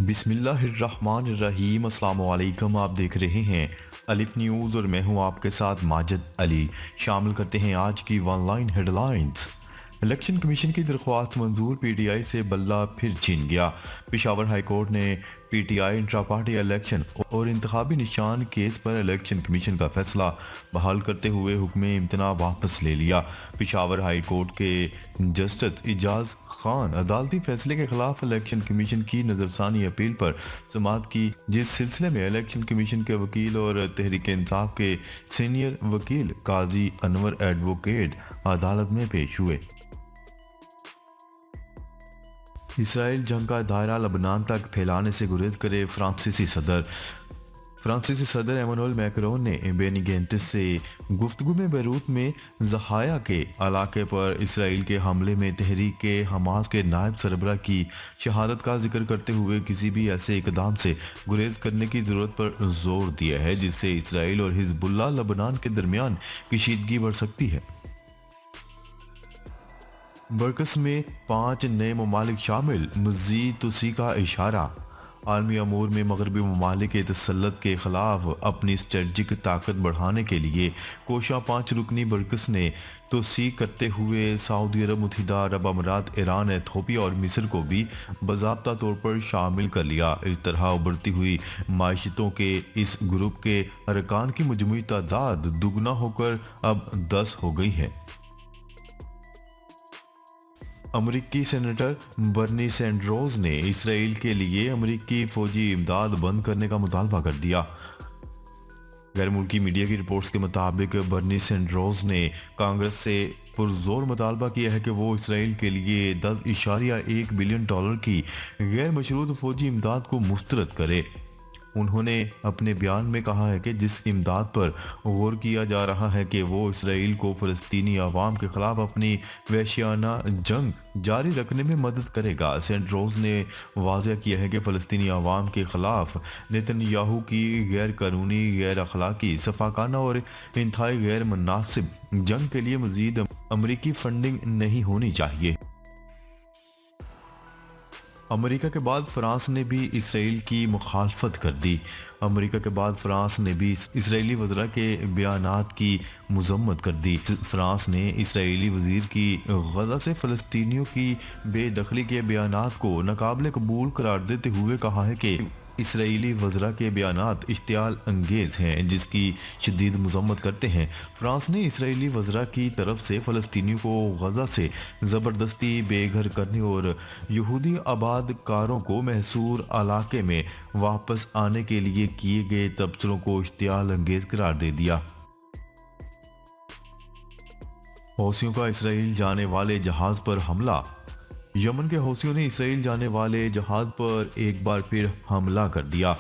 بسم اللہ الرحمن الرحیم۔ السلام علیکم، آپ دیکھ رہے ہیں الف نیوز اور میں ہوں آپ کے ساتھ ماجد علی۔ شامل کرتے ہیں آج کی one line headlines. Election commission کی درخواست منظور، پی ٹی آئی سے بلہ پھر چھین گیا۔ پشاور ہائی کورٹ نے P T I intra party election اور انتخابی نشان کیس پر الیکشن کمیشن کا فیصلہ بحال کرتے ہوئے حکم امتناع واپس لے لیا۔ پشاور ہائی کورٹ کے جسٹس اعجاز خان عدالتی فیصلے کے خلاف الیکشن کمیشن کی نظرثانی اپیل پر سماعت کی، جس سلسلے میں الیکشن کمیشن کے وکیل اور تحریک انصاف کے سینئر وکیل قاضی انور ایڈوکیٹ عدالت میں پیش ہوئے۔ اسرائیل جنگ کا دائرہ لبنان تک پھیلانے سے گریز کرے۔ فرانسیسی صدر ایمانوئل میکرون نے بینی گینتس سے گفتگو میں بیروت میں ضحایا کے علاقے پر اسرائیل کے حملے میں تحریک حماس کے نائب سربراہ کی شہادت کا ذکر کرتے ہوئے کسی بھی ایسے اقدام سے گریز کرنے کی ضرورت پر زور دیا ہے جس سے اسرائیل اور حزب اللہ لبنان کے درمیان کشیدگی بڑھ سکتی ہے۔ برکس میں 5 نئے ممالک شامل، مزید توسیع کا اشارہ۔ عالمی امور میں مغربی ممالک کے تسلط کے خلاف اپنی اسٹریٹجک طاقت بڑھانے کے لیے کوشاں 5 رکنی برکس نے توسیع کرتے ہوئے سعودی عرب، متحدہ عرب امارات، ایران، ایتھوپیا اور مصر کو بھی باضابطہ طور پر شامل کر لیا۔ اس طرح ابھرتی ہوئی معیشتوں کے اس گروپ کے ارکان کی مجموعی تعداد دگنا ہو کر اب 10 ہو گئی ہے۔ امریکی سینیٹر برنی سینڈروز نے اسرائیل کے لیے امریکی فوجی امداد بند کرنے کا مطالبہ کر دیا۔ غیر ملکی میڈیا کی رپورٹس کے مطابق برنی سینڈروز نے کانگریس سے پرزور مطالبہ کیا ہے کہ وہ اسرائیل کے لیے $10.1 بلین کی غیر مشروط فوجی امداد کو مسترد کرے۔ انہوں نے اپنے بیان میں کہا ہے کہ جس امداد پر غور کیا جا رہا ہے کہ وہ اسرائیل کو فلسطینی عوام کے خلاف اپنی وحشیانہ جنگ جاری رکھنے میں مدد کرے گا۔ سینڈروز نے واضح کیا ہے کہ فلسطینی عوام کے خلاف نیتن یاہو کی غیر قانونی، غیر اخلاقی، سفاکانہ اور انتہائی غیر مناسب جنگ کے لیے مزید امریکی فنڈنگ نہیں ہونی چاہیے۔ امریکہ کے بعد فرانس نے بھی اسرائیل کی مخالفت کر دی۔ امریکہ کے بعد فرانس نے بھی اسرائیلی وزراء کے بیانات کی مذمت کر دی۔ فرانس نے اسرائیلی وزیر کی غزہ سے فلسطینیوں کی بے دخلی کے بیانات کو ناقابل قبول قرار دیتے ہوئے کہا ہے کہ اسرائیلی وزراء کے بیانات اشتعال انگیز ہیں، جس کی شدید مذمت کرتے ہیں۔ فرانس نے اسرائیلی وزراء کی طرف سے فلسطینیوں کو غزہ سے زبردستی بے گھر کرنے اور یہودی آباد کاروں کو محصور علاقے میں واپس آنے کے لیے کیے گئے تبصروں کو اشتعال انگیز قرار دے دیا۔ حوثیوں کا اسرائیل جانے والے جہاز پر حملہ۔ یمن کے حوثیوں نے اسرائیل جانے والے جہاز پر ایک بار پھر حملہ کر دیا۔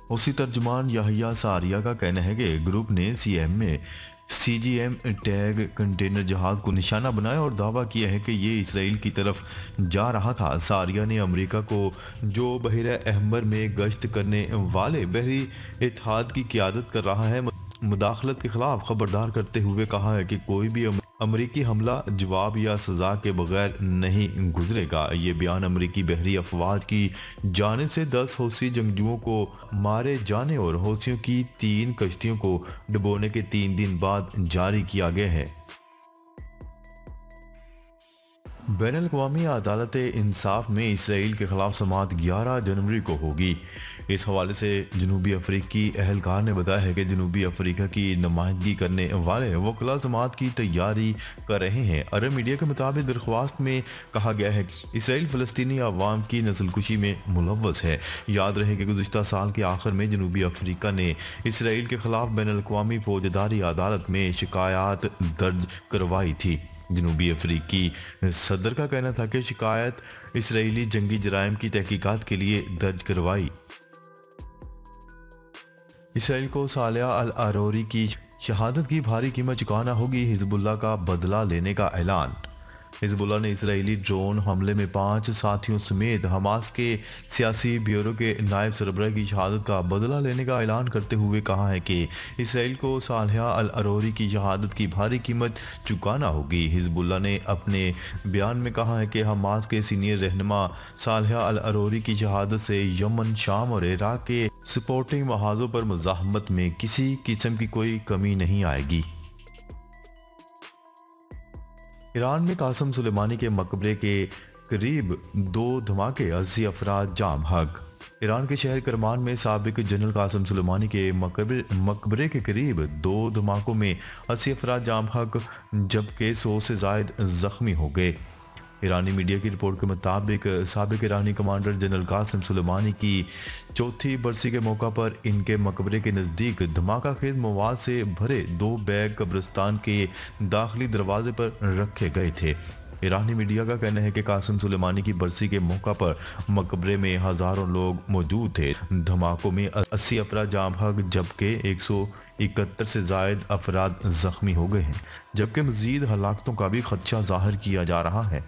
حوثی ترجمان یحییٰ ساریہ کا کہنا ہے کہ گروپ نے سی جی ایم ٹیگ کنٹینر جہاز کو نشانہ بنایا اور دعویٰ کیا ہے کہ یہ اسرائیل کی طرف جا رہا تھا۔ ساریہ نے امریکہ کو، جو بحیرہ احمر میں گشت کرنے والے بحری اتحاد کی قیادت کر رہا ہے، مداخلت کے خلاف خبردار کرتے ہوئے کہا ہے کہ کوئی بھی امریکی حملہ جواب یا سزا کے بغیر نہیں گزرے گا۔ یہ بیان امریکی بحری افواج کی جانب سے 10 حوثی جنگجوؤں کو مارے جانے اور حوثیوں کی 3 کشتیوں کو ڈبونے کے 3 دن بعد جاری کیا گیا ہے۔ بین الاقوامی عدالت انصاف میں اسرائیل کے خلاف سماعت 11 جنوری کو ہوگی۔ اس حوالے سے جنوبی افریقی اہلکار نے بتایا ہے کہ جنوبی افریقہ کی نمائندگی کرنے والے وکلاء سماعت کی تیاری کر رہے ہیں۔ عرب میڈیا کے مطابق درخواست میں کہا گیا ہے کہ اسرائیل فلسطینی عوام کی نسل کشی میں ملوث ہے۔ یاد رہے کہ گزشتہ سال کے آخر میں جنوبی افریقہ نے اسرائیل کے خلاف بین الاقوامی فوجداری عدالت میں شکایات درج کروائی تھی۔ جنوبی افریقی صدر کا کہنا تھا کہ شکایت اسرائیلی جنگی جرائم کی تحقیقات کے لیے درج کروائی۔ اسرائیل کو صالح العروری کی شہادت کی بھاری قیمت چکانا ہوگی، حزب اللہ کا بدلہ لینے کا اعلان۔ حزب اللہ نے اسرائیلی ڈرون حملے میں 5 ساتھیوں سمیت حماس کے سیاسی بیورو کے نائب سربراہ کی شہادت کا بدلہ لینے کا اعلان کرتے ہوئے کہا ہے کہ اسرائیل کو صالحہ العروری کی شہادت کی بھاری قیمت چکانا ہوگی۔ حزب اللہ نے اپنے بیان میں کہا ہے کہ حماس کے سینئر رہنما صالحہ العروری کی شہادت سے یمن، شام اور عراق کے سپورٹنگ محاذوں پر مزاحمت میں کسی قسم کی کوئی کمی نہیں آئے گی۔ ایران میں قاسم سلیمانی کے مقبرے کے قریب 2 دھماکے، 80 افراد جاں بحق۔ ایران کے شہر کرمان میں سابق جنرل قاسم سلیمانی کے مقبرے کے قریب 2 دھماکوں میں 80 افراد جاں بحق جبکہ 100 سے زائد زخمی ہو گئے۔ ایرانی میڈیا کی رپورٹ کے مطابق سابق ایرانی کمانڈر جنرل قاسم سلیمانی کی 4تھی برسی کے موقع پر ان کے مقبرے کے نزدیک دھماکہ خیز مواد سے بھرے 2 بیگ قبرستان کے داخلی دروازے پر رکھے گئے تھے۔ ایرانی میڈیا کا کہنا ہے کہ قاسم سلیمانی کی برسی کے موقع پر مقبرے میں ہزاروں لوگ موجود تھے۔ دھماکوں میں 80 افراد جاں بحق جبکہ 171 سے زائد افراد زخمی ہو گئے ہیں، جبکہ مزید ہلاکتوں کا بھی خدشہ ظاہر کیا جا رہا ہے۔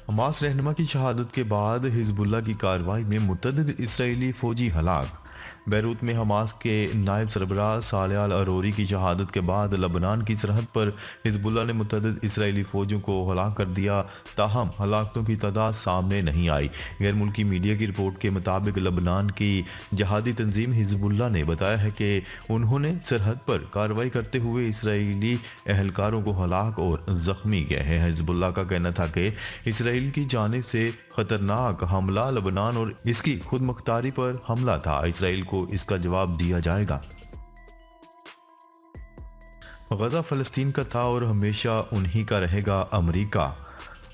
حماس رہنما کی شہادت کے بعد حزب اللہ کی کارروائی میں متعدد اسرائیلی فوجی ہلاک۔ بیروت میں حماس کے نائب سربراہ صالح العروری کی شہادت کے بعد لبنان کی سرحد پر حزب اللہ نے متعدد اسرائیلی فوجیوں کو ہلاک کر دیا، تاہم ہلاکتوں کی تعداد سامنے نہیں آئی۔ غیر ملکی میڈیا کی رپورٹ کے مطابق لبنان کی جہادی تنظیم حزب اللہ نے بتایا ہے کہ انہوں نے سرحد پر کارروائی کرتے ہوئے اسرائیلی اہلکاروں کو ہلاک اور زخمی کیا ہے۔ حزب اللہ کا کہنا تھا کہ اسرائیل کی جانب سے خطرناک حملہ لبنان اور اس کی خود مختاری پر حملہ تھا، اسرائیل کو اس کا جواب دیا جائے گا۔ غزہ فلسطین کا تھا اور ہمیشہ انہی کا رہے گا۔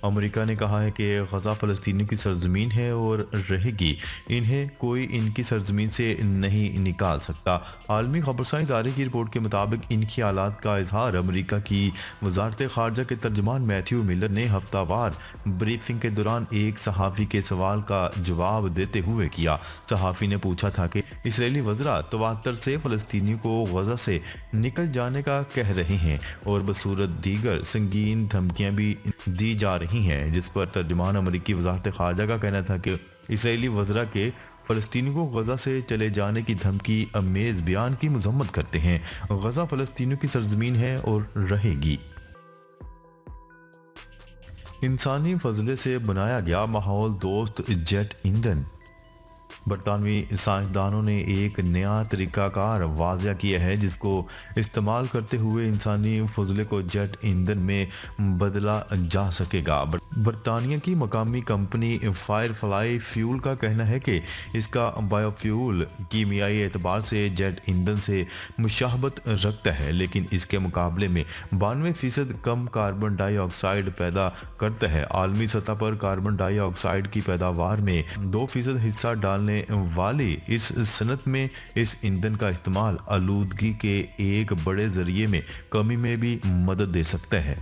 امریکہ نے کہا ہے کہ غزہ فلسطینیوں کی سرزمین ہے اور رہے گی، انہیں کوئی ان کی سرزمین سے نہیں نکال سکتا۔ عالمی خبرساں ادارے کی رپورٹ کے مطابق ان خیالات کا اظہار امریکہ کی وزارت خارجہ کے ترجمان میتھیو میلر نے ہفتہ وار بریفنگ کے دوران ایک صحافی کے سوال کا جواب دیتے ہوئے کیا۔ صحافی نے پوچھا تھا کہ اسرائیلی وزراء تواتر سے فلسطینیوں کو غزہ سے نکل جانے کا کہہ رہے ہیں اور بصورت دیگر سنگین دھمکیاں بھی دی جا رہی ہیں، جس پر ترجمان امریکی وزارت خارجہ کا کہنا تھا کہ اسرائیلی وزراء کے فلسطینیوں کو غزہ سے چلے جانے کی دھمکی امیز بیان کی مذمت کرتے ہیں۔ غزہ فلسطینیوں کی سرزمین ہے اور رہے گی۔ انسانی فضلے سے بنایا گیا ماحول دوست جیٹ ایندھن۔ برطانوی سائنسدانوں نے ایک نیا طریقہ کار واضح کیا ہے جس کو استعمال کرتے ہوئے انسانی فضلے کو جیٹ ایندھن میں بدلا جا سکے گا۔ برطانیہ کی مقامی کمپنی فائر فلائی فیول کا کہنا ہے کہ اس کا بائیو فیول کیمیائی اعتبار سے جیٹ ایندھن سے مشابہت رکھتا ہے، لیکن اس کے مقابلے میں 92% کم کاربن ڈائی آکسائیڈ پیدا کرتا ہے۔ عالمی سطح پر کاربن ڈائی آکسائیڈ کی پیداوار میں 2% حصہ ڈالنے والی اس صنعت میں اس ایندھن کا استعمال آلودگی کے ایک بڑے ذریعے میں کمی میں بھی مدد دے سکتا ہے۔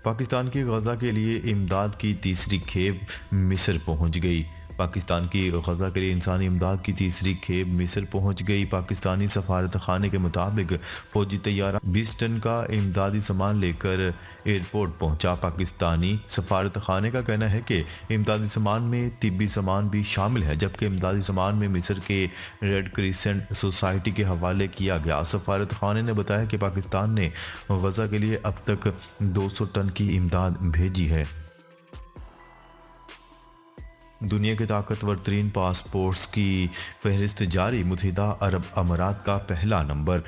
پاکستان کی غزہ کے لیے امداد کی تیسری کھیپ مصر پہنچ گئی۔ پاکستان کی غزہ کے لیے انسانی امداد کی تیسری کھیپ مصر پہنچ گئی۔ پاکستانی سفارت خانے کے مطابق فوجی طیارہ 20 ٹن کا امدادی سامان لے کر ایئرپورٹ پہنچا۔ پاکستانی سفارت خانے کا کہنا ہے کہ امدادی سامان میں طبی سامان بھی شامل ہے، جبکہ امدادی سامان میں مصر کے ریڈ کریسنٹ سوسائٹی کے حوالے کیا گیا۔ سفارت خانے نے بتایا کہ پاکستان نے غزہ کے لیے اب تک 200 ٹن کی امداد بھیجی ہے۔ دنیا کے طاقتور ترین پاسپورٹس کی فہرست جاری، متحدہ عرب امارات کا پہلا نمبر۔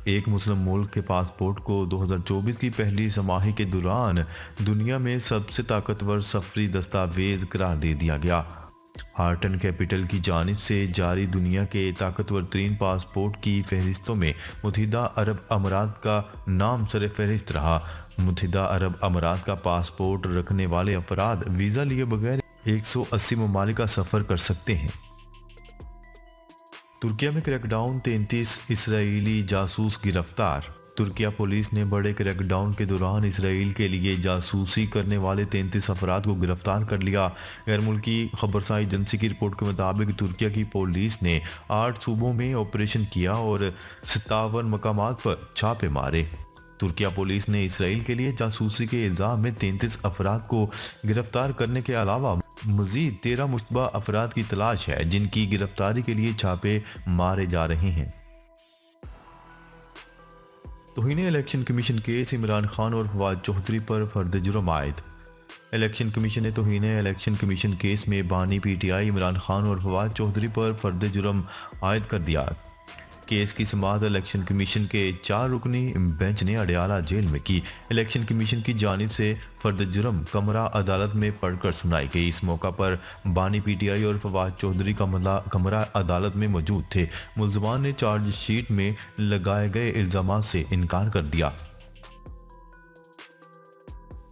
ایک مسلم ملک کے پاسپورٹ کو 2024 کی پہلی سماہی کے دوران دنیا میں سب سے طاقتور سفری دستاویز قرار دے دیا گیا۔ ہارٹن کیپٹل کی جانب سے جاری دنیا کے طاقتور ترین پاسپورٹ کی فہرستوں میں متحدہ عرب امارات کا نام سر فہرست رہا۔ متحدہ عرب امارات کا پاسپورٹ رکھنے والے افراد ویزا لیے بغیر 180 ممالک کا سفر کر سکتے ہیں۔ ترکیہ میں کریک ڈاؤن، 33 اسرائیلی جاسوس گرفتار۔ ترکیہ پولیس نے بڑے کریک ڈاؤن کے دوران اسرائیل کے لیے جاسوسی کرنے والے 33 افراد کو گرفتار کر لیا۔ غیر ملکی خبرساں ایجنسی کی رپورٹ کے مطابق ترکیہ کی پولیس نے 8 صوبوں میں آپریشن کیا اور 57 مقامات پر چھاپے مارے۔ ترکیہ پولیس نے اسرائیل کے لیے جاسوسی کے الزام میں 33 افراد کو گرفتار کرنے کے علاوہ مزید 13 مشتبہ افراد کی تلاش ہے، جن کی گرفتاری کے لیے چھاپے مارے جا رہے ہیں۔ توہین election commission case, Imran Khan اور فواد چودھری پر فرد جرم عائد۔ الیکشن کمیشن نے توہین الیکشن کمیشن کیس میں بانی P T I Imran Khan اور فواد چودھری پر فرد جرم عائد کر دیا۔ کیس کی سماعت الیکشن کمیشن کے 4 رکنی بینچ نے اڈیالہ جیل میں کی۔ الیکشن کمیشن کی جانب سے فرد جرم کمرہ عدالت میں پڑھ کر سنائی گئی۔ اس موقع پر بانی پی ٹی آئی اور فواد چودھری کمرہ عدالت میں موجود تھے۔ ملزمان نے چارج شیٹ میں لگائے گئے الزامات سے انکار کر دیا۔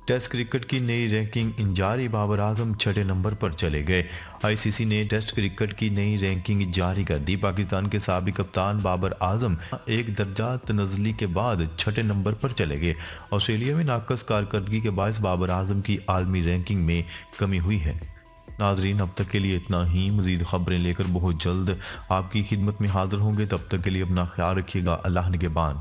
ٹیسٹ کرکٹ کی نئی رینکنگ جاری، بابر اعظم 6 نمبر پر چلے گئے۔ آئی سی سی نے ٹیسٹ کرکٹ کی نئی رینکنگ جاری کر دی۔ پاکستان کے سابق کپتان بابر اعظم ایک درجہ تنزلی کے بعد 6 نمبر پر چلے گئے۔ آسٹریلیا میں ناقص کارکردگی کے باعث بابر اعظم کی عالمی رینکنگ میں کمی ہوئی ہے۔ ناظرین، اب تک کے لیے اتنا ہی۔ مزید خبریں لے کر بہت جلد آپ کی خدمت میں حاضر ہوں گے۔ تب تک کے لیے اپنا خیال رکھیے گا۔ اللہ نگہبان۔